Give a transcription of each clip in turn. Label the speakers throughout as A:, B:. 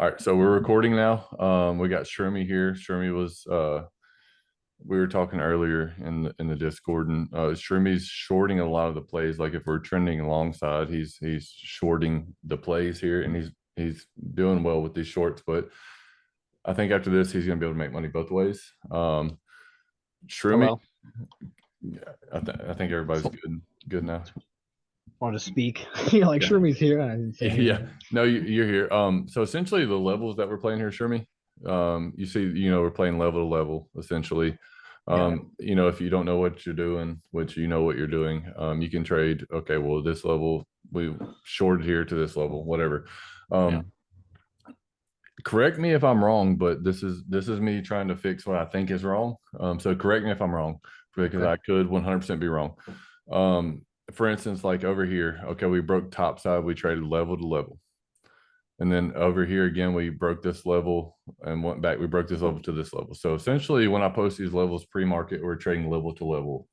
A: All right, so we're recording now. We got Shroomey here. Shroomey was we were talking earlier in the Discord, and Shroomey's shorting a lot of the plays. Like if we're trending alongside, he's shorting the plays here, and he's doing well with these shorts. But I think after this, he's gonna be able to make money both ways. Shroomey,
B: Hello.
A: I think everybody's good now.
B: Want to speak? Like
A: Yeah.
B: Shermie's here. And I didn't say
A: Yeah,
B: anything.
A: no, you're here. So essentially, the levels that we're playing here, Shermy, you see, we're playing level to level, essentially.
B: Yeah.
A: If you don't know what you're doing, which you know what you're doing, you can trade. Okay, well, this level we shorted here to this level, whatever.
B: Yeah.
A: Correct me if I'm wrong, but this is me trying to fix what I think is wrong. So correct me if I'm wrong, because
B: Okay.
A: I could 100% be wrong. Um, for instance, like over here, okay, we broke top side, we traded level to level. And then over here again, we broke this level and went back. We broke this level to this level. So essentially, when I post these levels pre-market, we're trading level to level.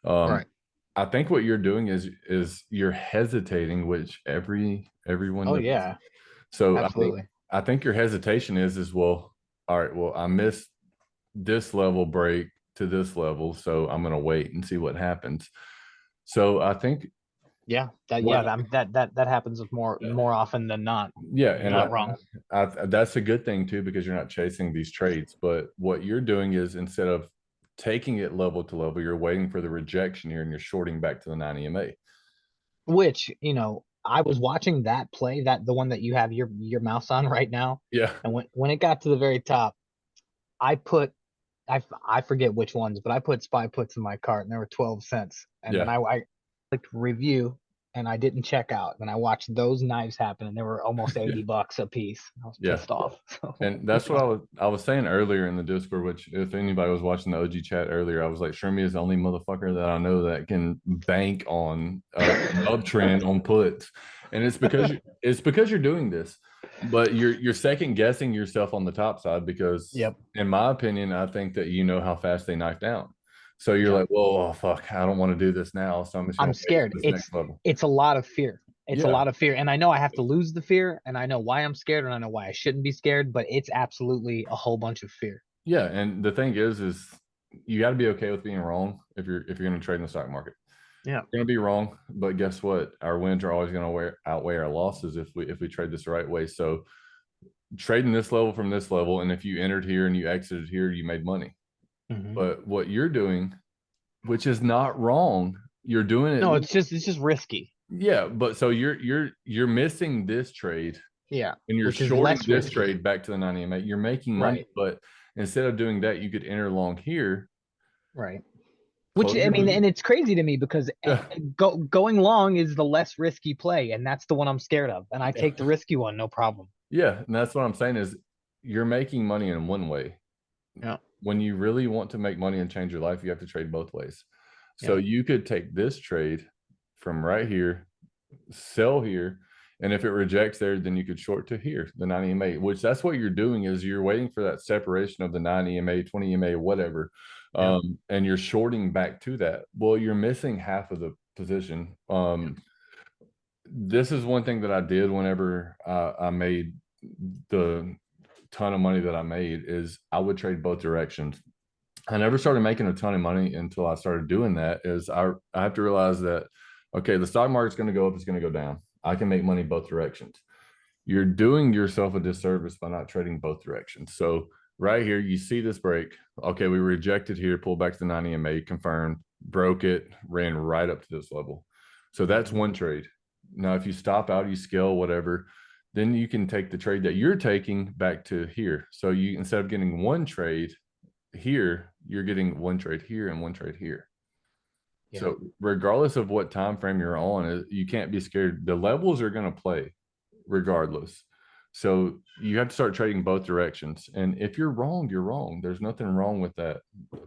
A: Um,
B: Right.
A: I think what you're doing is you're hesitating, which everyone
B: Oh
A: does.
B: yeah.
A: So
B: Absolutely.
A: I think your hesitation is well, all right, well, I missed this level break to this level, so I'm gonna wait and see what happens. So I think
B: Yeah. That
A: what
B: yeah. That happens more often than not.
A: yeah,
B: You're
A: and
B: not wrong.
A: that's a good thing too because you're not chasing these trades. But what you're doing is instead of taking it level to level, you're waiting for the rejection here and you're shorting back to the 9 EMA.
B: Which I was watching that play, that the one that you have your mouse on right now,
A: Yeah,
B: and when it got to the very top, I put I forget which ones, but I put spy puts in my cart, and there were 12 cents, and then
A: yeah,
B: I clicked review, and I didn't check out. And I watched those knives happen, and they were almost
A: yeah,
B: $80 a piece. I was
A: yeah.
B: pissed off.
A: And that's what I was saying earlier in the Discord, which if anybody was watching the OG chat earlier, I was like, Shermy is the only motherfucker that I know that can bank on an uptrend on puts. And it's because you're doing this, but you're second guessing yourself on the top side because
B: Yep.
A: in my opinion, I think that you know how fast they knife down. So you're
B: Yeah.
A: like, well, oh, fuck, I don't want to do this now. So I'm just
B: I'm
A: gonna wait
B: scared.
A: for this next level.
B: It's a lot of fear. It's a
A: Yeah.
B: lot of fear. And I know I have to lose the fear, and I know why I'm scared, and I know why I shouldn't be scared, but it's absolutely a whole bunch of fear.
A: Yeah, and the thing is you got to be okay with being wrong if you're going to trade in the stock market.
B: Yeah.
A: You're going to be wrong, but guess what? Our wins are always going to outweigh our losses if we trade this the right way. So trading this level from this level, and if you entered here and you exited here, you made money.
B: Hmm.
A: But what you're doing, which is not wrong, you're doing
B: No,
A: it.
B: it's just risky.
A: Yeah, but so you're missing this trade
B: Yeah.
A: and you're
B: Which is
A: shorting
B: less
A: this
B: risky.
A: trade back to the 90 MA. You're making money,
B: Right.
A: but instead of doing that, you could enter long here,
B: Right. Which
A: close
B: I
A: your
B: mean, and
A: booty.
B: it's crazy to me because
A: Yeah.
B: going long is the less risky play, and that's the one I'm scared of. And I
A: Yeah.
B: take the risky one, no problem.
A: Yeah. And that's what I'm saying is you're making money in one way.
B: Yeah.
A: When you really want to make money and change your life, you have to trade both ways. So
B: Yeah.
A: you could take this trade from right here, sell here, and if it rejects there, then you could short to here, the 9 EMA, which that's what you're doing is you're waiting for that separation of the 9 EMA, 20 EMA, whatever.
B: Yeah.
A: And you're shorting back to that. Well, you're missing half of the position. This is one thing that I did whenever I made the ton of money that I made is I would trade both directions. I never started making a ton of money until I started doing that. Is I have to realize that okay, the stock market's going to go up, it's going to go down. I can make money both directions. You're doing yourself a disservice by not trading both directions. So right here, you see this break. Okay, we rejected here, pulled back to the 90 MA, confirmed, broke it, ran right up to this level. So that's
B: Mhm.
A: one trade. Now, if you stop out, you scale, whatever, then you can take the trade that you're taking back to here. So you instead of getting one trade here, you're getting one trade here and one trade here.
B: Yeah.
A: So regardless of what time frame you're on, you can't be scared. The levels are going to play regardless. So you have to start trading both directions. And if you're wrong, you're wrong. There's nothing wrong with that.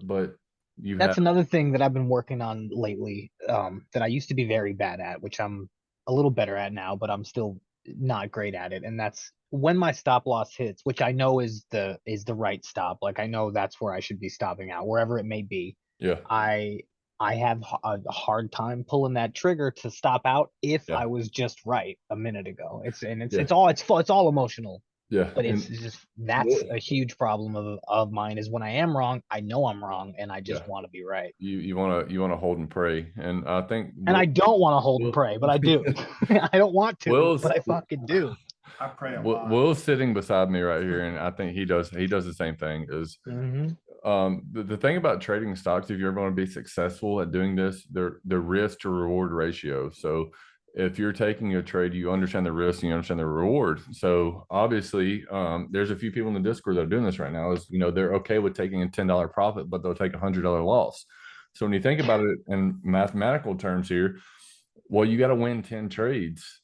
A: But you have
B: That's another thing that I've been working on lately, that I used to be very bad at, which I'm a little better at now, but I'm still not great at it. And that's when my stop loss hits, which I know is the right stop. Like I know that's where I should be stopping out, wherever it may be.
A: yeah,
B: I I have a hard time pulling that trigger to stop out if
A: yeah,
B: I was just right a minute ago. It's
A: yeah.
B: all it's all emotional.
A: Yeah,
B: But it's
A: and
B: just that's
A: well,
B: a huge problem of mine is when I am wrong, I know I'm wrong and I
A: yeah,
B: just want to be right.
A: you wanna hold and pray, and I think
B: And I don't want to hold and
A: Will
B: pray, but I do. I don't want to, but
A: Will's
B: I fucking do.
C: I pray a lot.
A: Will's sitting beside me right here, and I think he does the same thing. Is
B: Hmm.
A: the thing about trading stocks, if you ever want to be successful at doing this, the risk to reward ratio. So if you're taking a trade, you understand the risk and you understand the reward. So obviously, there's a few people in the Discord that are doing this right now. Is they're okay with taking a $10 profit, but they'll take $100 loss. So when you think about it in mathematical terms here, well, you got to win 10 trades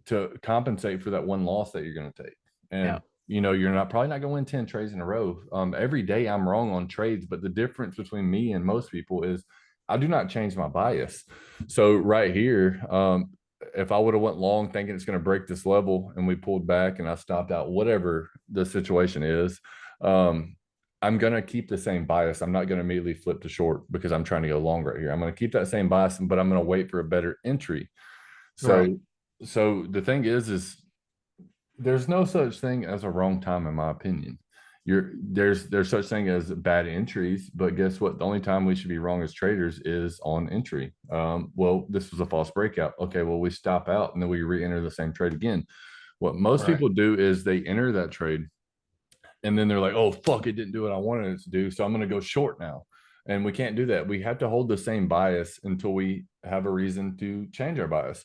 A: to compensate for that one loss that you're going to take.
B: Yeah.
A: And you're not probably not going to win 10 trades in a row. Every day I'm wrong on trades, but the difference between me and most people is I do not change my bias. So right here, if I would have went long thinking it's going to break this level and we pulled back and I stopped out, whatever the situation is, I'm going to keep the same bias. I'm not going to immediately flip to short because I'm trying to go long right here. I'm going to keep that same bias, but I'm going to wait for a better entry.
B: Right.
A: So the thing is there's no such thing as a wrong time, in my opinion. There's such thing as bad entries, but guess what? The only time we should be wrong as traders is on entry. Well, this was a false breakout. Okay, well, we stop out and then we re-enter the same trade again. What most
C: Right.
A: people do is they enter that trade and then they're like, oh fuck, it didn't do what I wanted it to do, so I'm going to go short now. And we can't do that. We have to hold the same bias until we have a reason to change our bias.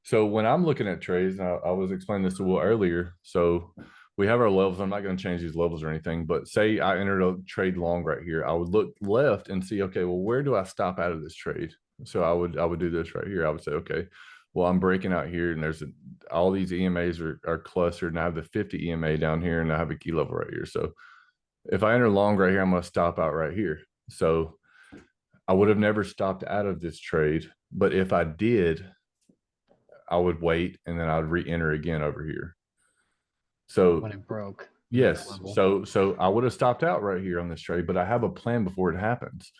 A: So when I'm looking at trades, and I was explaining this to Will earlier. So we have our levels. I'm not going to change these levels or anything, but say I entered a trade long right here. I would look left and see, okay, well, where do I stop out of this trade? So I would do this right here. I would say, okay, well, I'm breaking out here, and all these EMAs are clustered, and I have the 50 EMA down here, and I have a key level right here. So if I enter long right here, I'm going to stop out right here. So I would have never stopped out of this trade, but if I did, I would wait and then I would re-enter again over here. So
B: When it broke this
A: yes,
B: level.
A: so I would have stopped out right here on this trade, but I have a plan before it happens.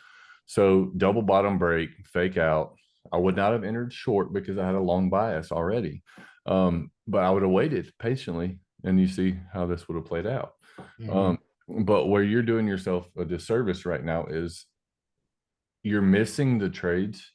A: So double bottom break, fake out. I would not have entered short because I had a long bias already. But I would have waited patiently, and you see how this would have played out.
B: Hmm.
A: But where you're doing yourself a disservice right now is you're missing the trades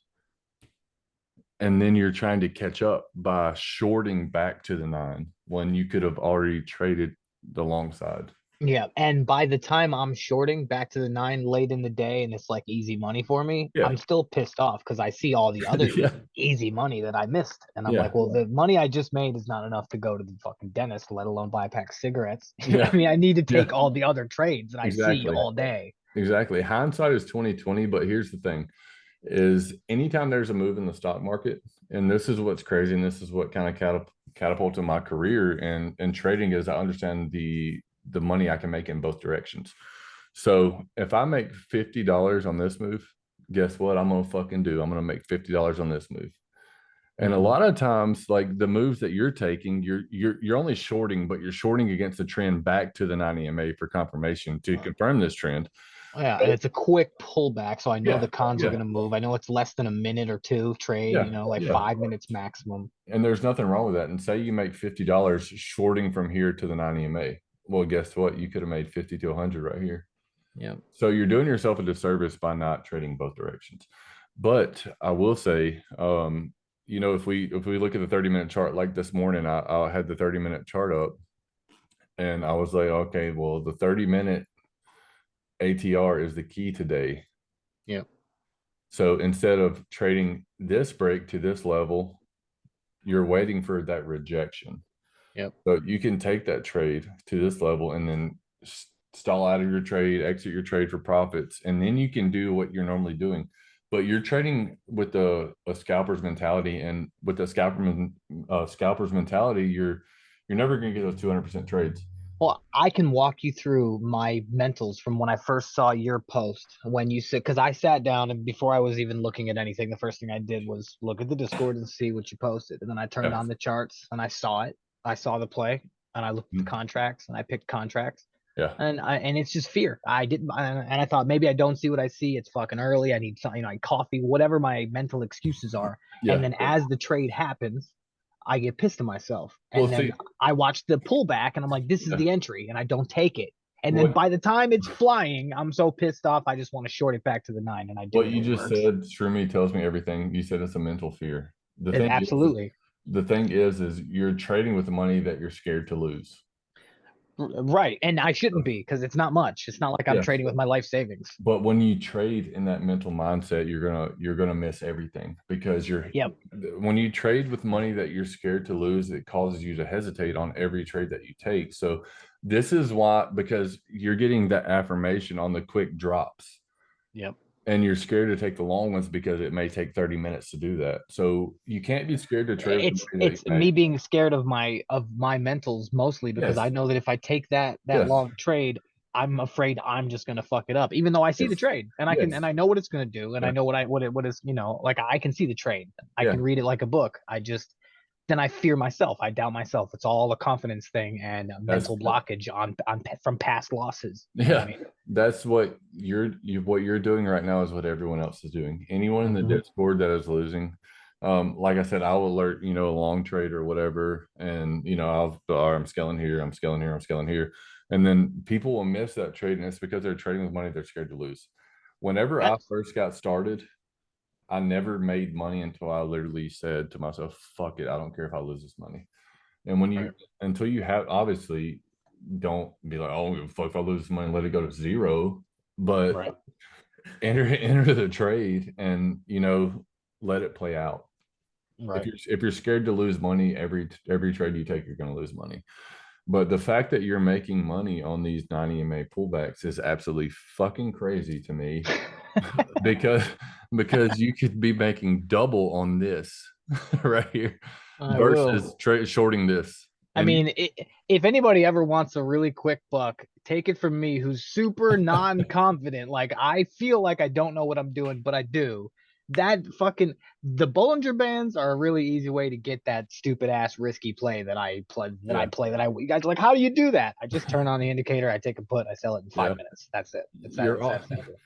A: and then you're trying to catch up by shorting back to the 9 when you could have already traded the long side.
B: Yeah, and by the time I'm shorting back to the 9 late in the day and it's like easy money for me,
A: Yeah.
B: I'm still pissed off because I see all the other
A: Yeah.
B: easy money that I missed. And I'm
A: Yeah.
B: like, well, the money I just made is not enough to go to the fucking dentist, let alone buy a pack of cigarettes.
A: Yeah.
B: I mean, I need to
A: Yeah.
B: take all the other trades that I see
A: Exactly.
B: all day.
A: Exactly. Hindsight is 2020, but here's the thing is anytime there's a move in the stock market, and this is what's crazy, and this is what kind of catapulted my career and trading is I understand the money I can make in both directions. So if I make $50 on this move, guess what I'm gonna fucking do? I'm gonna make $50 on this move. And a
B: Mhm.
A: lot of times, like the moves that you're taking, you're only shorting, but you're shorting against the trend back to the 90 MA for confirmation to confirm this trend.
B: Yeah, and
A: But
B: it's a quick pullback, so I know
A: yeah,
B: the cons are
A: yeah,
B: going to move. I know it's less than a minute or two trade,
A: yeah,
B: like
A: yeah.
B: 5 minutes maximum.
A: And there's nothing wrong with that. And say you make $50 shorting from here to the 90 MA. Well, guess what? You could have made 50 to 100 right here.
B: Yeah.
A: So you're doing yourself a disservice by not trading both directions. But I will say, if we look at the 30-minute chart, like this morning, I had the 30-minute chart up, and I was like, okay, well, the 30-minute ATR is the key today.
B: Yeah.
A: So instead of trading this break to this level, you're waiting for that rejection.
B: Yep.
A: So you can take that trade to this level and then stall out of your trade, exit your trade for profits, and then you can do what you're normally doing. But you're trading with a scalper's mentality, and with the scalper's mentality, you're never going to get those 200% trades.
B: Well, I can walk you through my mentals from when I first saw your post when you said, because I sat down and before I was even looking at anything, the first thing I did was look at the Discord and see what you posted. And then I turned
A: Yeah,
B: on the charts and I saw it. I saw the play and I looked at the
A: mm,
B: contracts and I picked contracts.
A: yeah,
B: And it's just fear. I didn't, and I thought maybe I don't see what I see. It's fucking early. I need something, like coffee, whatever my mental excuses are. And
A: yeah,
B: then
A: yeah,
B: as the trade happens, I get pissed at myself.
A: Well,
B: And then
A: see,
B: I watch the pullback and I'm like, this is
A: yeah,
B: the entry, and I don't take it. And then
A: what
B: by the time it's flying, I'm so pissed off, I just want to short it back to the nine, and I do
A: what
B: it
A: you
B: and it
A: just
B: works.
A: said, Shroomy tells me everything. You said it's a mental fear. The
B: It,
A: thing is,
B: absolutely.
A: you're trading with the money that you're scared to lose.
B: Right. And I shouldn't be, because it's not much. It's not like I'm
A: Yeah.
B: trading with my life savings.
A: But when you trade in that mental mindset, you're gonna miss everything because
B: Yep.
A: when you trade with money that you're scared to lose, it causes you to hesitate on every trade that you take. So this is why, because you're getting that affirmation on the quick drops,
B: Yep.
A: and you're scared to take the long ones because it may take 30 minutes to do that. So you can't be scared to trade with the money that you
B: It's
A: make.
B: me being scared of my mentals mostly, because I
A: Yes,
B: know that if I take that
A: yes,
B: long trade, I'm afraid I'm just gonna fuck it up. Even though I see the
A: yes,
B: trade and
A: yes,
B: I know what it's gonna do, and I
A: yeah,
B: know what is, like I can see the trade. I
A: yeah.
B: can read it like a book. I just then I fear myself. I doubt myself. It's all a confidence thing and a
A: That's
B: mental blockage on from past losses. You know what I
A: Yeah,
B: mean?
A: that's what you're doing right now is what everyone else is doing. Anyone in the
B: Hmm.
A: Discord that is losing, like I said, I'll alert, a long trade or whatever, and all right, I'm scaling here, I'm scaling here, I'm scaling here, and then people will miss that trade, and it's because they're trading with money they're scared to lose. Whenever I
B: That's
A: first got started, I never made money until I literally said to myself, "Fuck it, I don't care if I lose this money." And
B: right.
A: until you have, obviously, don't be like, oh, fuck, if I lose money, let it go to zero. But
B: Right.
A: enter the trade and let it play out. If
B: Right.
A: you're scared to lose money, every trade you take, you're going to lose money. But the fact that you're making money on these 90 MA pullbacks is absolutely fucking crazy to me because you could be making double on this right here
B: I
A: versus
B: will.
A: shorting this.
B: I
A: And
B: mean, if anybody ever wants a really quick buck, take it from me, who's super non-confident. Like I feel like I don't know what I'm doing, but I do. That fucking the Bollinger Bands are a really easy way to get that stupid ass risky play that I play
A: yeah,
B: you guys are like, how do you do that? I just turn on the indicator, I take a put, I sell it in
A: yeah.
B: 5 minutes. That's it.
A: You're
B: It's
A: all
B: that simple.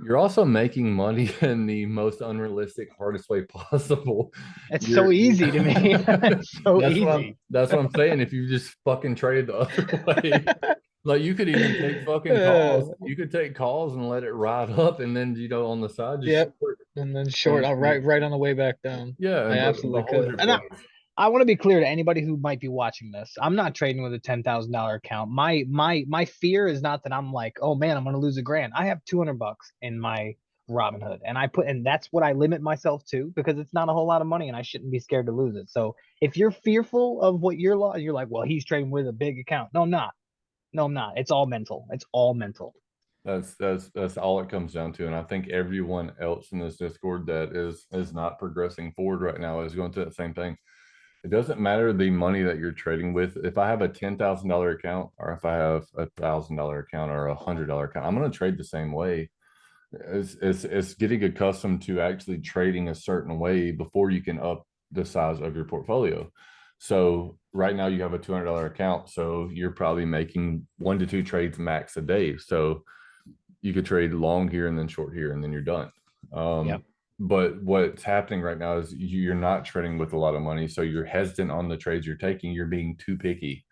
A: you're also making money in the most unrealistic, hardest way possible.
B: It's so easy to me. It's so easy.
A: That's what I'm saying. If you just fucking traded the other way, like you could even take fucking
B: Uh,
A: calls. You could take calls and let it ride up, and then on the side just
B: Yep.
A: short
B: And then short,
A: and
B: right on the way back down.
A: yeah,
B: I
A: but
B: absolutely
A: hold
B: could.
A: your
B: And
A: place.
B: I want to be clear to anybody who might be watching this. I'm not trading with a $10,000 account. My fear is not that I'm like, oh man, I'm gonna lose $1,000. I have $200 in my Robinhood, and that's what I limit myself to, because it's not a whole lot of money, and I shouldn't be scared to lose it. So if you're fearful of what you're like, well, he's trading with a big account. No, I'm not. No, I'm not. It's all mental. It's all mental.
A: That's all it comes down to, and I think everyone else in this Discord that is not progressing forward right now is going to the same thing. It doesn't matter the money that you're trading with. If I have a $10,000 account, or if I have $1,000 account, or $100 account, I'm going to trade the same way. It's getting accustomed to actually trading a certain way before you can up the size of your portfolio. So right now you have a $200 account, so you're probably making 1 to 2 trades max a day. So you could trade long here and then short here, and then you're done.
B: Yep.
A: But what's happening right now is you're not trading with a lot of money, so you're hesitant on the trades you're taking. You're being too picky,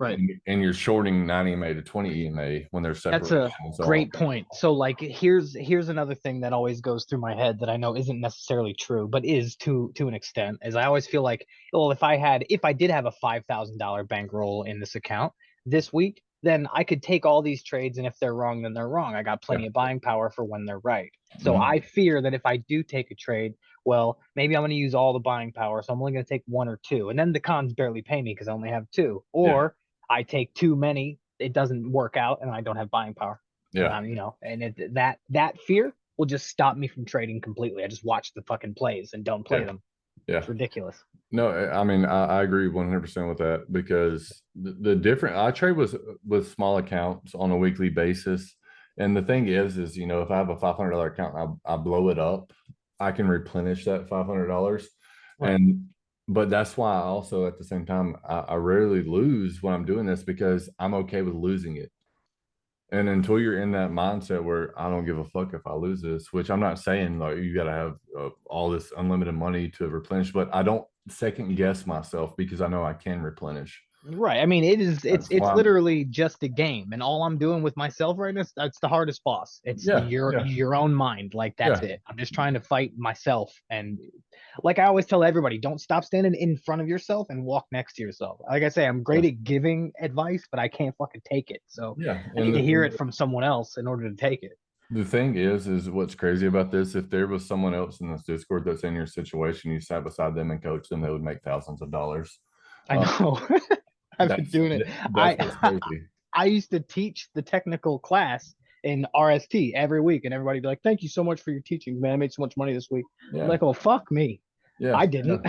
B: Right.
A: and you're shorting 90 EMA to 20 EMA when there's
B: That's
A: separation.
B: a
A: So
B: great point. So like here's another thing that always goes through my head that I know isn't necessarily true, but is to an extent, is I always feel like, well, if I did have a $5,000 bankroll in this account this week, then I could take all these trades, and if they're wrong, then they're wrong. I got
A: yeah,
B: plenty of buying power for when they're right. So I
A: mhm,
B: fear that if I do take a trade, well, maybe I'm going to use all the buying power, so I'm only going to take one or two, and then the cons barely pay me because I only have two.
A: yeah,
B: Or I take too many, it doesn't work out, and I don't have buying power. And
A: yeah,
B: I'm, that fear will just stop me from trading completely. I just watch the fucking plays and don't play
A: yeah,
B: them.
A: yeah.
B: It's ridiculous.
A: No, I mean I agree 100% with that because the different I trade with small accounts on a weekly basis, and the thing is if I have a $500 account and I blow it up, I can replenish that $500,
B: Right.
A: and but that's why I also at the same time I rarely lose when I'm doing this because I'm okay with losing it. And until you're in that mindset where I don't give a fuck if I lose this, which I'm not saying like you got to have all this unlimited money to replenish, but I don't second guess myself because I know I can replenish.
B: Right. I mean, it is
A: That's
B: it's
A: why I'm,
B: literally just a game. And all I'm doing with myself right now, that's the hardest boss. It's
A: yeah, yeah,
B: your own mind. Like that's
A: yeah,
B: it. I'm just trying to fight myself. And like I always tell everybody, don't stop standing in front of yourself and walk next to yourself. Like I say, I'm
A: yeah,
B: great at giving advice, but I can't fucking take it. So
A: yeah.
B: I need to hear it from someone else in order to take it.
A: The thing is what's crazy about this, if there was someone else in this Discord that's in your situation, you sat beside them and coached them, they would make thousands of dollars.
B: I
A: Um,
B: know. I've been
A: that's
B: doing it.
A: that's
B: I
A: what's crazy.
B: I used to teach the technical class in RST every week, and everybody be like, "Thank you so much for your teaching, man. I made so much money this week." I'm
A: Yeah,
B: like, "Oh, fuck me.
A: yeah,
B: I
A: yeah.
B: didn't."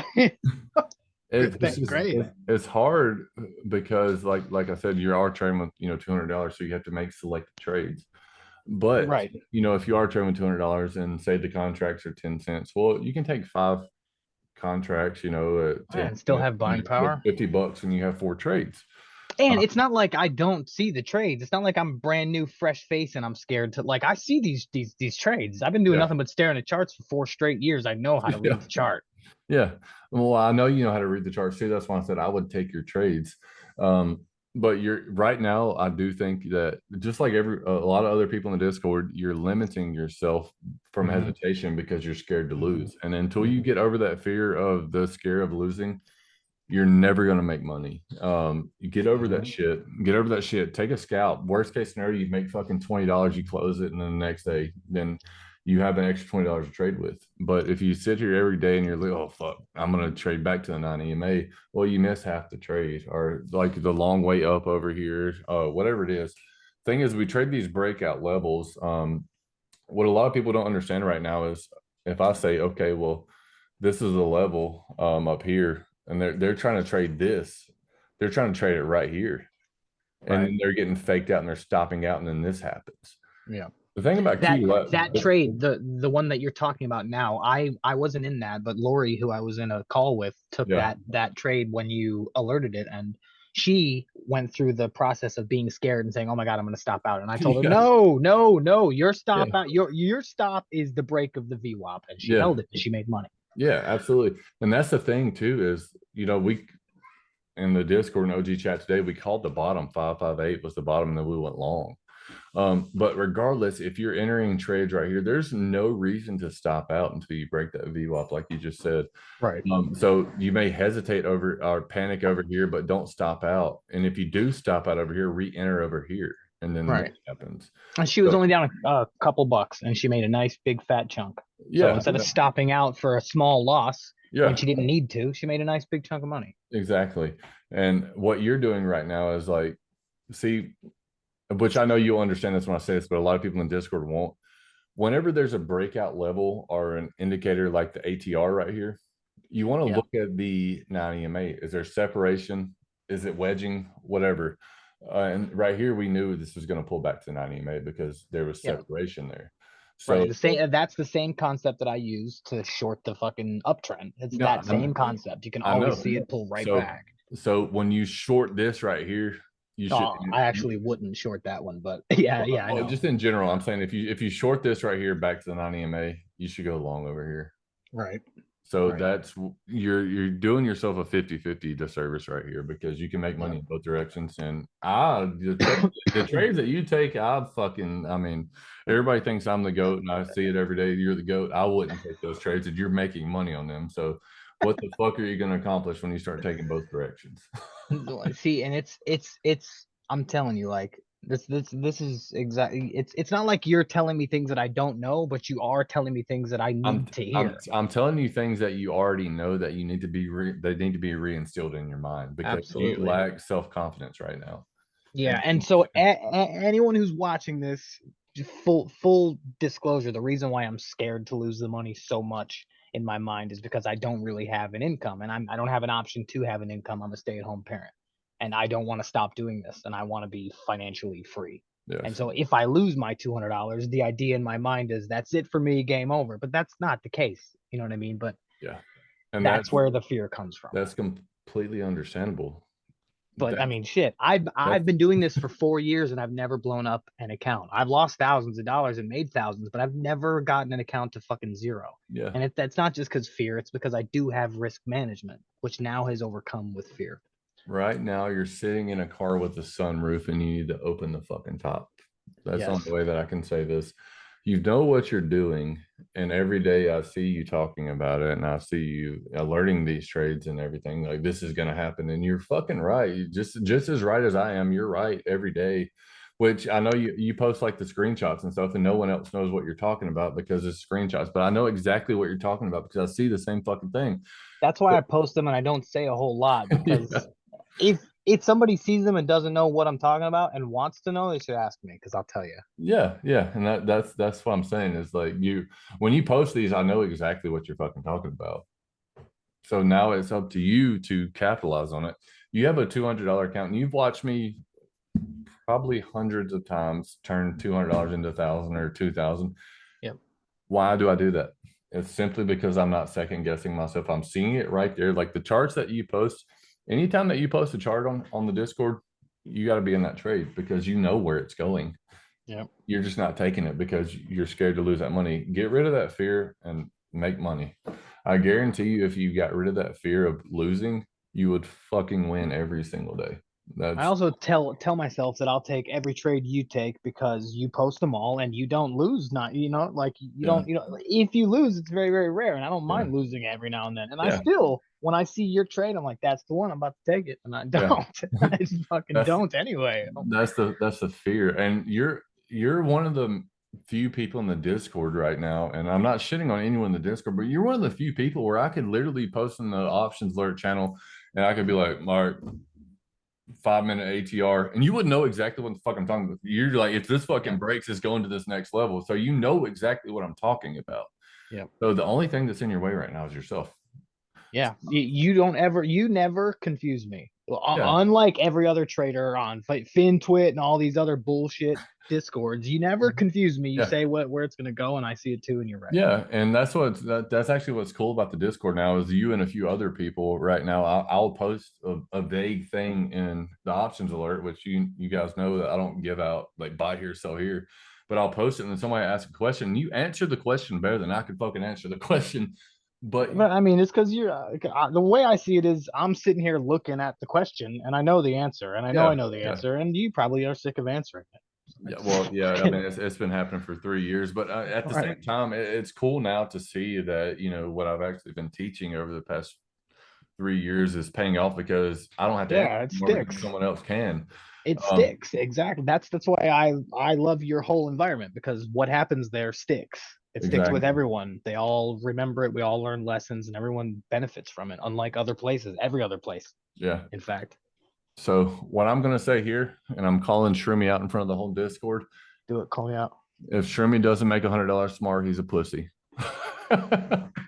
A: It's
B: That's
A: just
B: great.
A: it's hard because like I said, you are trading with $200, so you have to make selected trades. But
B: Right.
A: if you are trading with $200 and say the contracts are 10 cents, well, you can take five contracts, at 10
B: And still
A: cents,
B: have buying
A: with
B: power.
A: $50 and you have four trades.
B: And
A: Uh,
B: it's not like I don't see the trades. It's not like I'm brand new, fresh face, and I'm scared to like. I see these trades. I've been doing
A: yeah,
B: nothing but staring at charts for 4 straight years. I know how to
A: yeah,
B: read the chart.
A: yeah. Well, I know you know how to read the charts too. That's why I said I would take your trades. Um, but you're right now, I do think that just like a lot of other people in the Discord, you're limiting yourself from
B: Hmm.
A: hesitation because you're scared to
B: Hmm.
A: lose. And until you
B: Hmm.
A: get over that fear of the scare of losing, you're never going to make money. You get over that
B: Hmm.
A: shit. Get over that shit. Take a scalp. Worst case scenario, you make fucking $20. You close it, and then the next day, then you have an extra $20 to trade with. But if you sit here every day and you're like, oh fuck, I'm gonna trade back to the 9 EMA, well, you miss half the trade, or like the long way up over here, whatever it is. Thing is, we trade these breakout levels. What a lot of people don't understand right now is if I say, okay, well, this is a level up here, and they're trying to trade this, they're trying to trade it right here, and
B: Right.
A: then they're getting faked out and they're stopping out, and then this happens.
B: Yeah.
A: The thing about
B: That
A: QLET,
B: that trade, the one that you're talking about now, I wasn't in that, but Lori, who I was in a call with, took
A: yeah,
B: that trade when you alerted it, and she went through the process of being scared and saying, "Oh my God, I'm going to stop out." And I told her,
A: yeah,
B: "No, no, no, your
A: yeah,
B: stop out, your stop is the break of the VWAP," and she
A: yeah,
B: held it and she made money.
A: yeah, absolutely. And that's the thing too is we in the Discord and OG chat today we called the bottom 558 was the bottom, and then we went long. But regardless, if you're entering trades right here, there's no reason to stop out until you break that VWAP, like you just said.
B: Right.
A: So you may hesitate over or panic over here, but don't stop out. And if you do stop out over here, re-enter over here, and then this
B: Right.
A: happens.
B: And she was
A: So
B: only down a couple bucks, and she made a nice big fat chunk. So
A: yeah,
B: instead of
A: yeah,
B: stopping out for a small loss when
A: yeah,
B: she didn't need to, she made a nice big chunk of money.
A: exactly. And what you're doing right now is like, see, which I know you'll understand this when I say this, but a lot of people in Discord won't. Whenever there's a breakout level or an indicator like the ATR right here, you want to
B: Yeah.
A: look at the 9 EMA. Is there separation? Is it wedging? Whatever. And right here, we knew this was going to pull back to 9 EMA because there was
B: Yeah.
A: separation there.
B: Right.
A: So,
B: The same that's the same concept that I use to short the fucking uptrend. It's
A: no,
B: that same concept. You can
A: I
B: always
A: know.
B: see it pull right
A: So,
B: back.
A: so when you short this right here, you should.
B: Oh, I actually wouldn't short that one, but yeah, yeah, I
A: Well,
B: know.
A: just in general, I'm saying if you short this right here back to the 9 EMA, you should go long over here.
B: Right.
A: So
B: Right.
A: that's you're doing yourself a 50-50 disservice right here because you can make
B: Yeah.
A: money in both directions. And the trades that you take, I mean, everybody thinks I'm the GOAT and I see it every day. You're the GOAT. I wouldn't take those trades and you're making money on them. So what the fuck are you going to accomplish when you start taking both directions?
B: See, and it's I'm telling you, like this is exactly it's not like you're telling me things that I don't know, but you are telling me things that I
A: I'm
B: need to
A: I'm
B: hear.
A: I'm telling you things that you already know that you need to they need to be reinstilled in your mind because you
B: Absolutely.
A: lack self-confidence right now.
B: Yeah,
A: And
B: and so anyone who's watching this, just full disclosure, the reason why I'm scared to lose the money so much in my mind is because I don't really have an income, and I don't have an option to have an income. I'm a stay-at-home parent, and I don't want to stop doing this, and I want to be financially free. And
A: yes,
B: so if I lose my $200, the idea in my mind is that's it for me, game over. But that's not the case. You know what I mean? But
A: yeah. And
B: that's where the fear comes from.
A: that's completely understandable.
B: But I
A: That
B: mean, shit, I've
A: that's
B: been doing this for 4 years and I've never blown up an account. I've lost thousands of dollars and made thousands, but I've never gotten an account to fucking zero.
A: yeah.
B: And that's not just because fear; it's because I do have risk management, which now has overcome with fear.
A: Right now, you're sitting in a car with a sunroof and you need to open the fucking top. That's the only
B: Yes,
A: way that I can say this. You know what you're doing, and every day I see you talking about it, and I see you alerting these trades and everything. Like this is going to happen, and you're fucking right. Just as right as I am. You're right every day. Which I know you post like the screenshots and stuff, and no one else knows what you're talking about because it's screenshots. But I know exactly what you're talking about because I see the same fucking thing.
B: that's why I post them and I don't say a whole lot
A: Yeah.
B: because if somebody sees them and doesn't know what I'm talking about and wants to know, they should ask me because I'll tell you.
A: Yeah, yeah, and that's what I'm saying is like you when you post these, I know exactly what you're fucking talking about. So now it's up to you to capitalize on it. You have a $200 account, and you've watched me probably hundreds of times turn $200 into 1,000 or 2,000.
B: Yep.
A: Why do I do that? It's simply because I'm not second guessing myself. I'm seeing it right there, like the charts that you post. Anytime that you post a chart on the Discord, you got to be in that trade because you know where it's going.
B: Yep.
A: You're just not taking it because you're scared to lose that money. Get rid of that fear and make money. I guarantee you, if you got rid of that fear of losing, you would fucking win every single day.
B: I
A: That's
B: also tell myself that I'll take every trade you take because you post them all and you don't lose. Not like you
A: yeah,
B: don't if you lose, it's very very rare, and I don't
A: yeah,
B: mind losing every now and then. And I
A: yeah,
B: still, when I see your trade, I'm like, that's the one I'm about to take it, and I
A: yeah.
B: don't. I just fucking
A: That's
B: don't anyway.
A: that's the fear, and you're one of the few people in the Discord right now, and I'm not shitting on anyone in the Discord, but you're one of the few people where I could literally post in the options alert channel, and I could be like, Mark, 5 minute ATR, and you wouldn't know exactly what the fuck I'm talking about. You're like, if this fucking
B: Yeah.
A: breaks, it's going to this next level. So you know exactly what I'm talking about.
B: Yeah.
A: So the only thing that's in your way right now is yourself.
B: Yeah, you never confuse me.
A: Yeah.
B: Unlike every other trader on FinTwit and all these other bullshit discords, you never confuse me. You
A: Yeah.
B: say where it's gonna go, and I see it too, and you're right.
A: Yeah, and that's actually what's cool about the Discord now is you and a few other people right now. I'll post a vague thing in the options alert, which you guys know that I don't give out like buy here, sell here, but I'll post it and then somebody asks a question. You answer the question better than I could fucking answer the question. But
B: But I mean, it's because you're the way I see it is I'm sitting here looking at the question, and I know the answer, and I
A: yeah,
B: know the
A: yeah.
B: answer, and you probably are sick of answering it.
A: Yeah, well, yeah. I mean, it's been happening for 3 years, but at the
B: Right.
A: same time, it's cool now to see that what I've actually been teaching over the past 3 years is paying off because I don't have to answer
B: Yeah, it
A: anymore because
B: sticks.
A: someone else can.
B: It
A: Um,
B: sticks. Exactly. That's why I love your whole environment because what happens there sticks. It sticks with
A: exactly.
B: everyone. They all remember it. We all learn lessons and everyone benefits from it, unlike other places, every other place,
A: Yeah.
B: in fact.
A: So what I'm gonna say here, and I'm calling Shroomy out in front of the whole Discord.
B: Do it, call me out.
A: If Shroomy doesn't make $100 tomorrow, he's a pussy.
B: All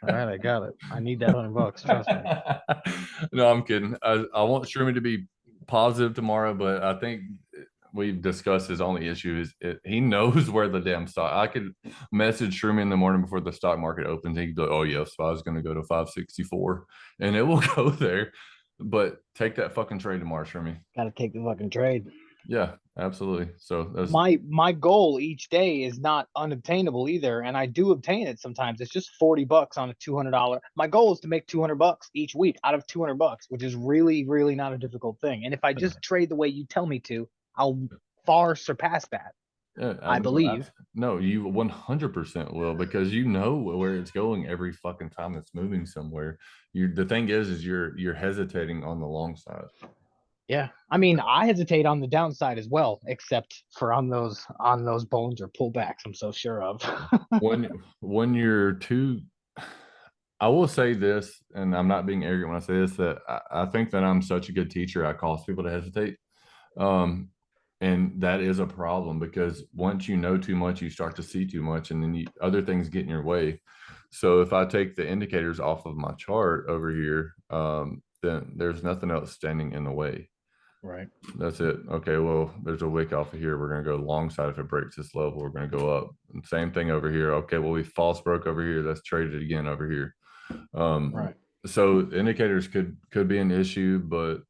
B: right, I got it. I need that $100. Trust me.
A: No, I'm kidding. I want Sherman to be positive tomorrow, but I think we've discussed his only issue is he knows where the damn stock. I could message Sherman in the morning before the stock market opens. He'd be like, "Oh yeah, so I was going to go to 564, and it will go there." But take that fucking trade tomorrow, Sherman.
B: Got to take the fucking trade.
A: Yeah, absolutely. So that's
B: My goal each day is not unobtainable either, and I do obtain it sometimes. It's just $40 on a $200. My goal is to make $200 each week out of $200, which is really really not a difficult thing. And if I just trade the way you tell me to, I'll far surpass that.
A: yeah,
B: I believe.
A: no, you 100% will because you know where it's going every fucking time it's moving somewhere. The thing is you're hesitating on the long side.
B: Yeah, I mean, I hesitate on the downside as well, except for on those bones or pullbacks. I'm so sure of.
A: When you're too, I will say this, and I'm not being arrogant when I say this, that I think that I'm such a good teacher. I cause people to hesitate. Um, and that is a problem because once you know too much, you start to see too much, and then other things get in your way. So if I take the indicators off of my chart over here, then there's nothing else standing in the way.
B: Right.
A: That's it. Okay, well, there's a wick off of here. We're going to go long side. If it breaks this level, we're going to go up. And same thing over here. Okay, well, we false broke over here. Let's trade it again over here.
B: Right.
A: So indicators could be an issue, but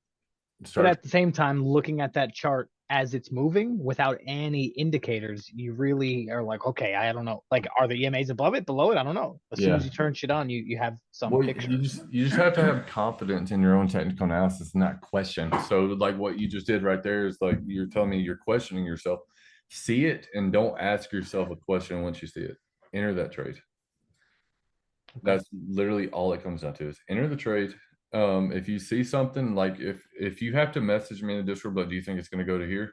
B: But
A: Start.
B: at the same time, looking at that chart as it's moving without any indicators, you really are like, okay, I don't know. Like, are the EMAs above it, below it? I don't know. As soon
A: Yeah.
B: as you turn shit on, you have some
A: Well,
B: picture.
A: you just have to have confidence in your own technical analysis and not question. So like what you just did right there is like you're telling me you're questioning yourself. See it and don't ask yourself a question once you see it. Enter that trade.
B: Okay.
A: That's literally all it comes down to is enter the trade. If you see something like if you have to message me in the Discord, but do you think it's going to go to here?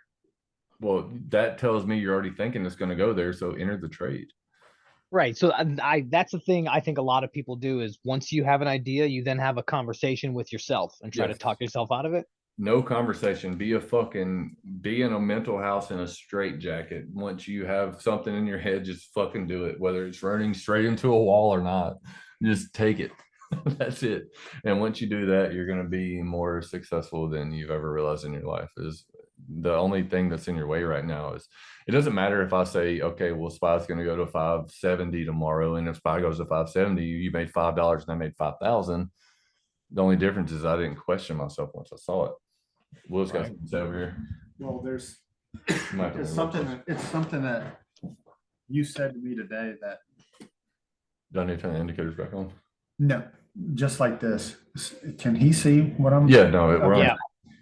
A: Well, that tells me you're already thinking it's going to go there. So enter the trade.
B: Right. So that's the thing I think a lot of people do is once you have an idea, you then have a conversation with yourself and try to
A: Yes.
B: talk yourself out of it.
A: No conversation. Be in a mental house in a straight jacket. Once you have something in your head, just fucking do it, whether it's running straight into a wall or not. Just take it. That's it. And once you do that, you're going to be more successful than you've ever realized in your life. Is the only thing that's in your way right now is it doesn't matter if I say, okay, well, SPY's going to go to 570 tomorrow. And if SPY goes to 570, you made $5 and I made 5,000. The only difference is I didn't question myself once I saw it. Will's got
C: Right.
A: something to say over here.
C: Well, there's
A: Might be
C: it's
A: a
C: something
A: little
C: it's something that you said to me today that
A: Do I need to turn the indicators back on?
C: no, just like this. Can he see what I'm?
A: Yeah, no, we're on.
B: Yeah.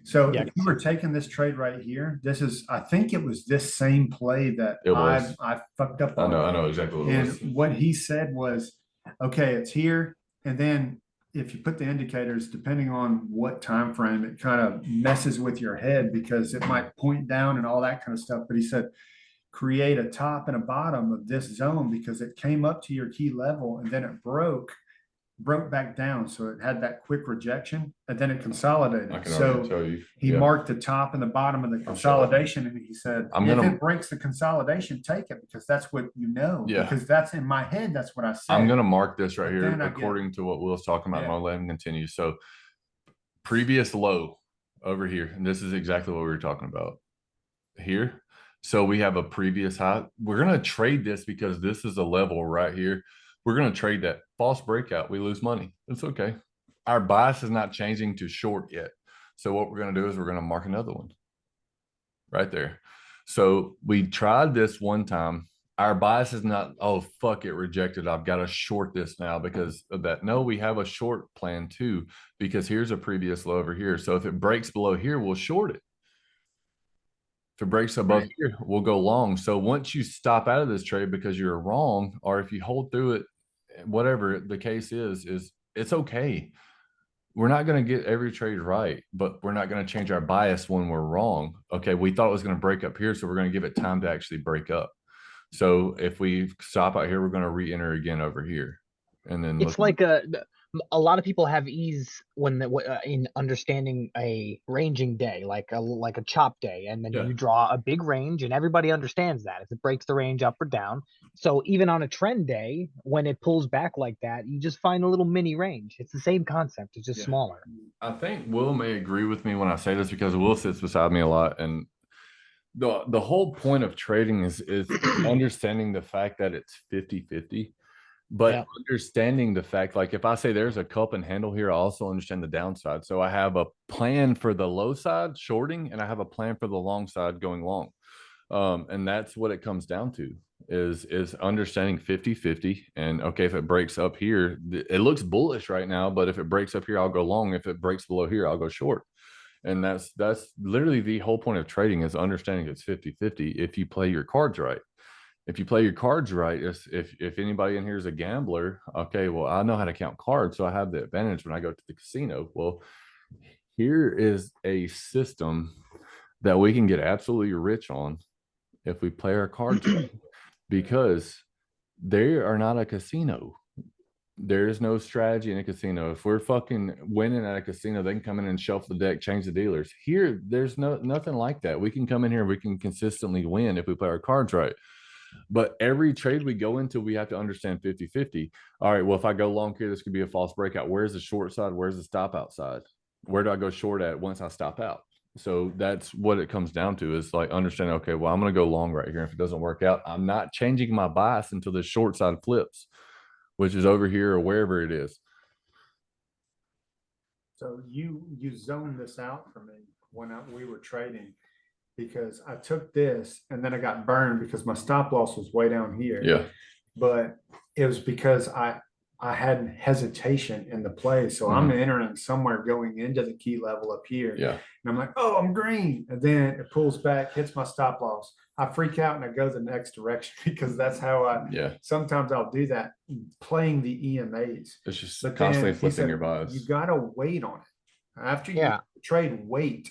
C: So
B: Yeah.
C: if you were taking this trade right here, this is I think it was this same play that
A: It was.
C: I fucked up
A: I
C: on.
A: know exactly what it was.
C: And what he said was, okay, it's here, and then if you put the indicators, depending on what time frame, it kind of messes with your head because it might point down and all that kind of stuff. But he said, create a top and a bottom of this zone because it came up to your key level and then it broke back down. So it had that quick rejection and then it
A: I
C: consolidated.
A: can
C: So
A: already tell you.
C: he
A: Yeah.
C: marked the top and the bottom of the consolidation and he said,
A: I'm
C: if
A: gonna-
C: it breaks the consolidation, take it because that's what you know.
A: Yeah.
C: Because that's in my head. That's what I said.
A: I'm gonna mark this right
C: But
A: here
C: then I get-
A: according to what Will's talking about.
C: Yeah.
A: And I'll let him continue. So previous low over here, and this is exactly what we were talking about here. So we have a previous high. We're gonna trade this because this is a level right here. We're gonna trade that false breakout. We lose money. It's okay. Our bias is not changing to short yet. So what we're gonna do is we're gonna mark another one right there. So we tried this one time. Our bias is not, oh, fuck it, rejected. I've got to short this now because of that. No, we have a short plan too, because here's a previous low over here. So if it breaks below here, we'll short it. If it breaks above here, we'll go long. So once you stop out of this trade because you're wrong, or if you hold through it, whatever the case is it's okay. We're not going to get every trade right, but we're not going to change our bias when we're wrong. Okay, we thought it was going to break up here, so we're going to give it time to actually break up. So if we stop out here, we're going to re-enter again over here, and then
B: It's like a lot of people have ease when in understanding a ranging day, like a chop day, and then
A: Yeah.
B: you draw a big range, and everybody understands that if it breaks the range up or down. So even on a trend day, when it pulls back like that, you just find a little mini range. It's the same concept, it's just smaller.
A: I think Will may agree with me when I say this because Will sits beside me a lot, and the whole point of trading is understanding the fact that it's 50-50. But
B: Yeah.
A: understanding the fact, like if I say there's a cup and handle here, I also understand the downside. So I have a plan for the low side shorting, and I have a plan for the long side going long. And that's what it comes down to is understanding 50-50. And okay, if it breaks up here, it looks bullish right now, but if it breaks up here, I'll go long. If it breaks below here, I'll go short. And that's literally the whole point of trading is understanding it's 50-50 if you play your cards right. If you play your cards right, if anybody in here is a gambler, okay, well, I know how to count cards, so I have the advantage when I go to the casino. Well, here is a system that we can get absolutely rich on if we play our cards right, because they are not a casino. There is no strategy in a casino. If we're fucking winning at a casino, they can come in and shelf the deck, change the dealers. Here, there's nothing like that. We can come in here, we can consistently win if we play our cards right. But every trade we go into, we have to understand 50-50. All right, well, if I go long here, this could be a false breakout. Where's the short side? Where's the stop outside? Where do I go short at once I stop out? So that's what it comes down to is like understanding, okay, well, I'm going to go long right here. If it doesn't work out, I'm not changing my bias until the short side flips, which is over here or wherever it is.
C: So you zone this out for me. when we were trading, because I took this and then I got burned because my stop loss was way down here.
A: Yeah.
C: But it was because I had hesitation in the play. So I'm entering somewhere going into the key level up here.
A: Yeah.
C: And I'm like, oh, I'm green. And then it pulls back, hits my stop loss. I freak out and I go the next direction because that's how sometimes I'll do that playing the EMAs.
A: It's just
C: But
A: constantly
C: then
A: flipping your bias.
C: You got to wait on it. After you trade, wait.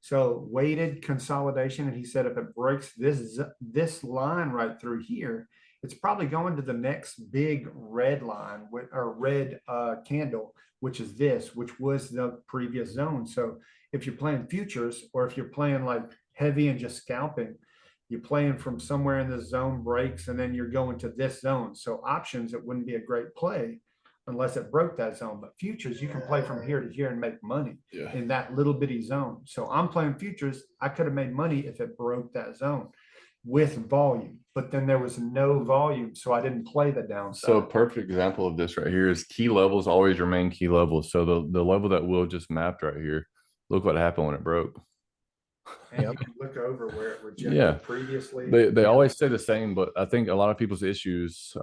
C: So weighted consolidation. And he said, if it breaks this line right through here, it's probably going to the next big red line or red candle, which is this, which was the previous zone. So if you're playing futures, or if you're playing like heavy and just scalping, you're playing from somewhere in the zone breaks and then you're going to this zone. So options, it wouldn't be a great play unless it broke that zone. But futures, you can play from here to here and make money in that little bitty zone. So I'm playing futures. I could have made money if it broke that zone with volume, but then there was no volume, so I didn't play the downside.
A: So a perfect example of this right here is key levels always remain key levels. So the level that Will just mapped right here, look what happened when it broke.
C: And you can look over where it rejected previously.
A: They always stay the same, but I think a lot of people's issues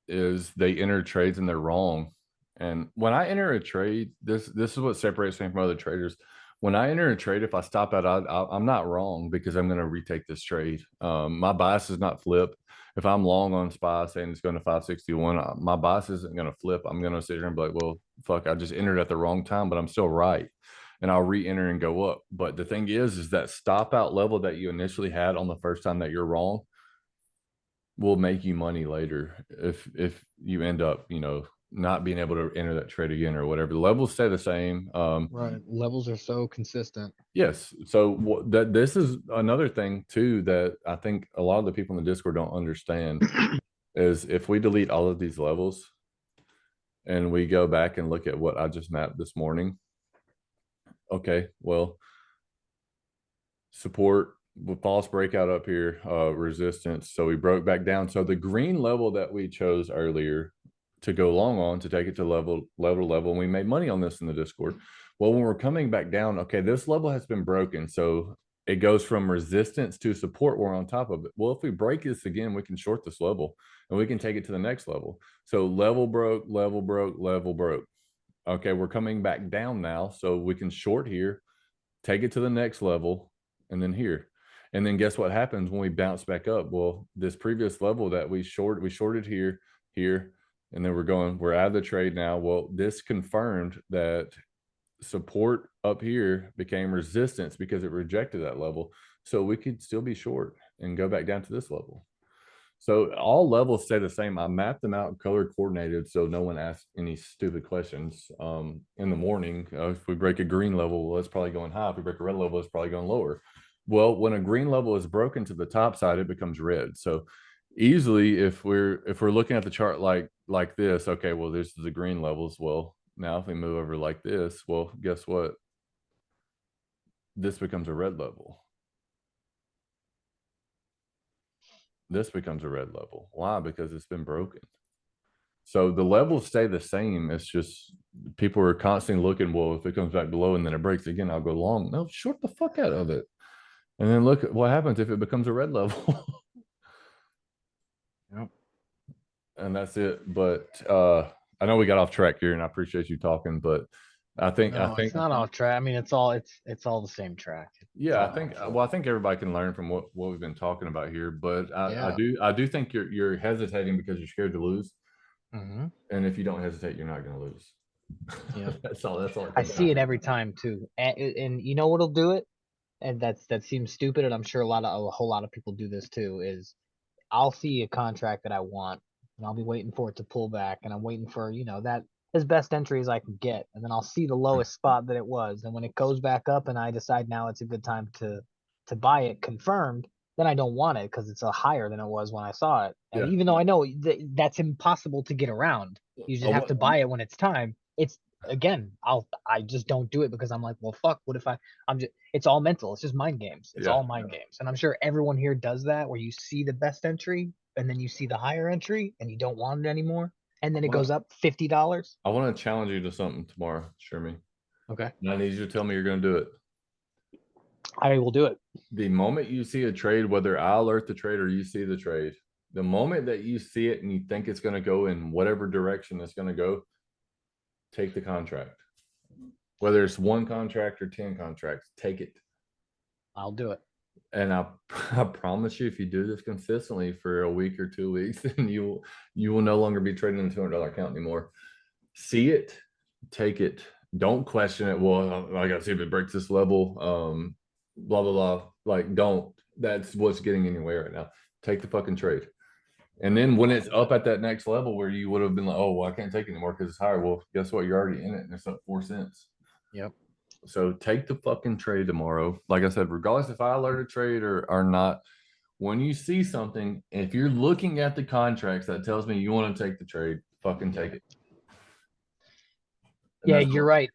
A: is they enter trades and they're wrong. And when I enter a trade, this is what separates me from other traders. When I enter a trade, if I stop out, I'm not wrong because I'm going to retake this trade. My bias is not flip. If I'm long on SPY saying it's going to 561, my bias isn't going to flip. I'm going to sit here and be like, well, fuck, I just entered at the wrong time, but I'm still right. And I'll re-enter and go up. But the thing is that stop out level that you initially had on the first time that you're wrong will make you money later if you end up, not being able to enter that trade again or whatever. The levels stay the same.
B: Right. Levels are so consistent.
A: Yes. So this is another thing too that I think a lot of the people in the Discord don't understand is if we delete all of these levels and we go back and look at what I just mapped this morning. Okay, well, support with false breakout up here, resistance. So we broke back down. So the green level that we chose earlier to go long on to take it to level, and we made money on this in the Discord. Well, when we're coming back down, okay, this level has been broken. So it goes from resistance to support. We're on top of it. Well, if we break this again, we can short this level and we can take it to the next level. So level broke, level broke, level broke. Okay, we're coming back down now. So we can short here, take it to the next level, and then here. And then guess what happens when we bounce back up? Well, this previous level that we shorted here, and then we're out of the trade now. Well, this confirmed that support up here became resistance because it rejected that level. So we could still be short and go back down to this level. So all levels stay the same. I mapped them out color coordinated so no one asks any stupid questions. In the morning, if we break a green level, well, it's probably going high. If we break a red level, it's probably going lower. Well, when a green level is broken to the top side, it becomes red. So easily, if we're looking at the chart like this, okay, well, this is the green levels. Well, now if we move over like this, well, guess what? This becomes a red level. This becomes a red level. Why? Because it's been broken. So the levels stay the same. It's just people are constantly looking, well, if it comes back below and then it breaks again, I'll go long. No, short the fuck out of it. And then look at what happens if it becomes a red level.
B: Yep.
A: And that's it. But I know we got off track here and I appreciate you talking, but I think
B: it's not off track. I mean, it's all the same track.
A: Yeah, I think everybody can learn from what we've been talking about here. But I do think you're hesitating because you're scared to lose.
B: Mm-hmm.
A: And if you don't hesitate, you're not going to lose.
B: Yeah,
A: that's all.
B: I see it every time too, and you know what'll do it, and that seems stupid, and I'm sure a whole lot of people do this too. Is I'll see a contract that I want, and I'll be waiting for it to pull back, and I'm waiting for that as best entry as I can get, and then I'll see the lowest spot that it was, and when it goes back up, and I decide now it's a good time to buy it confirmed, then I don't want it because it's a higher than it was when I saw it, and even though I know that's impossible to get around, you just have to buy it when it's time. It's again, I just don't do it because I'm like, well, fuck, what if it's all mental. It's just mind games. It's all mind games. And I'm sure everyone here does that where you see the best entry and then you see the higher entry and you don't want it anymore. And then it goes up $50.
A: I want to challenge you to something tomorrow, Shroomey.
B: Okay.
A: And I need you to tell me you're going to do it.
B: I will do it.
A: The moment you see a trade, whether I alert the trade or you see the trade, the moment that you see it and you think it's going to go in whatever direction it's going to go, take the contract. Whether it's 1 contract or 10 contracts, take it.
B: I'll do it.
A: And I promise you, if you do this consistently for a week or 2 weeks, then you will no longer be trading a $200 account anymore. See it, take it. Don't question it. Well, I got to see if it breaks this level. Blah blah blah. Like, don't. That's what's getting in your way right now. Take the fucking trade. And then when it's up at that next level where you would have been like, oh, well, I can't take it anymore because it's higher. Well, guess what? You're already in it and it's up 4 cents.
B: Yep.
A: So take the fucking trade tomorrow. Like I said, regardless if I alert a trade or not, when you see something, if you're looking at the contracts that tells me you want to take the trade, fucking take it. And
B: Yeah,
A: that's
B: you're
A: all.
B: right.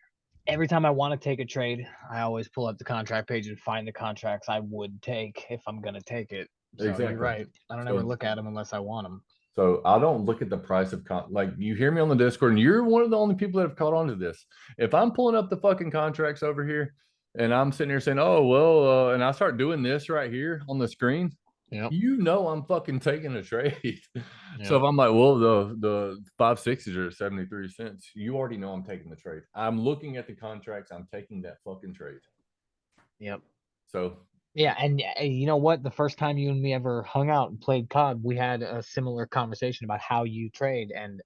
B: Every time I want to take a trade, I always pull up the contract page and find the contracts I would take if I'm gonna take it. So
A: Exactly.
B: you're right. I don't
A: So-
B: ever look at them unless I want them.
A: So I don't look at the price of like you hear me on the Discord, and you're one of the only people that have caught on to this. If I'm pulling up the fucking contracts over here, and I'm sitting here saying, "Oh well," and I start doing this right here on the screen,
B: Yep.
A: you know I'm fucking taking a trade. So
B: Yep.
A: if I'm like, well, the 560s are 73 cents, you already know I'm taking the trade. I'm looking at the contracts. I'm taking that fucking trade.
B: Yep.
A: So
B: Yeah, and you know what? The first time you and me ever hung out and played COD, we had a similar conversation about how you trade, and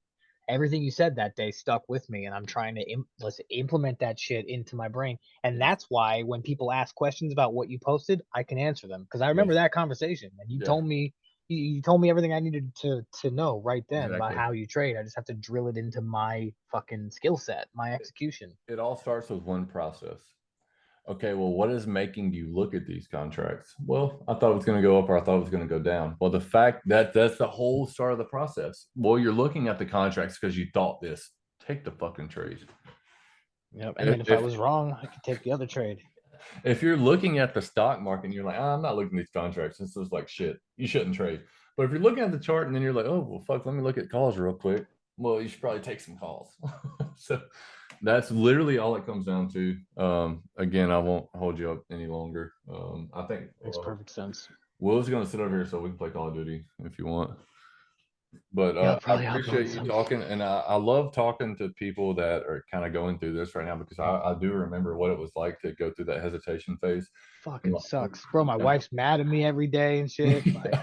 B: everything you said that day stuck with me, and I'm trying to let's implement that shit into my brain. And
A: Yes.
B: that's why when people ask questions about what you posted, I can answer them because I remember
A: Yes.
B: that conversation, and you
A: Yeah.
B: told me you told me everything I needed to know right then about
A: Exactly.
B: how you trade. I just have to drill it into my fucking skill set, my execution.
A: It all starts with one process. Okay, well, what is making you look at these contracts? Well, I thought it was going to go up or I thought it was going to go down. Well, the fact that that's the whole start of the process. Well, you're looking at the contracts because you thought this. Take the fucking trade.
B: Yep. And then if I was wrong, I could take the other trade.
A: If you're looking at the stock market and you're like, I'm not looking at these contracts, this is like shit, you shouldn't trade. But if you're looking at the chart and then you're like, oh, well, fuck, let me look at calls real quick. Well, you should probably take some calls. So that's literally all it comes down to. Again, I won't hold you up any longer. I think
B: Makes perfect sense.
A: Will's going to sit over here so we can play Call of Duty if you want. But
B: Yeah, I'll
A: I
B: probably upload
A: appreciate you
B: some.
A: talking, and I love talking to people that are kind of going through this right now because I do remember what it was like to go through that hesitation phase.
B: Fucking
A: Like,
B: sucks, bro. My
A: yeah.
B: wife's mad at me every day and shit. Like,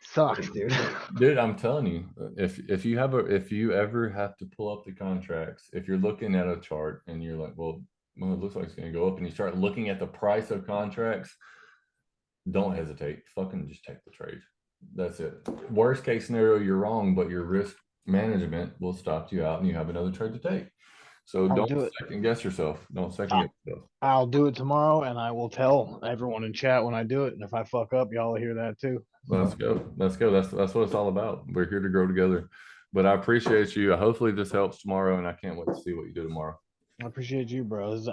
B: sucks, dude.
A: Dude, I'm telling you, if you ever have to pull up the contracts, if you're looking at a chart and you're like, well, it looks like it's going to go up, and you start looking at the price of contracts, don't hesitate. Fucking just take the trade. That's it. Worst case scenario, you're wrong, but your risk management will stop you out and you have another trade to take. So
B: I'll
A: don't
B: do it.
A: second guess yourself. Don't second guess yourself.
B: I'll do it tomorrow, and I will tell everyone in chat when I do it. And if I fuck up, y'all will hear that too.
A: Let's go. Let's go. That's what it's all about. We're here to grow together. But I appreciate you. Hopefully this helps tomorrow, and I can't wait to see what you do tomorrow.
B: I appreciate you, bros.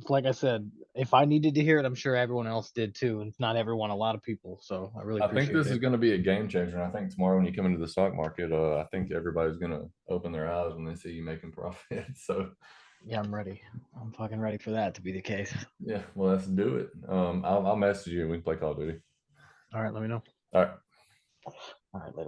B: Like I said, if I needed to hear it, I'm sure everyone else did too. And not everyone, a lot of people. So I really
A: I think
B: appreciate
A: this is
B: it.
A: going to be a game changer. And I think tomorrow when you come into the stock market, I think everybody's going to open their eyes when they see you making profit. So
B: Yeah, I'm ready. I'm fucking ready for that to be the case.
A: yeah, well, let's do it. I'll message you and we can play Call of Duty.
B: All right, let me know.
A: All right.
B: All right, later.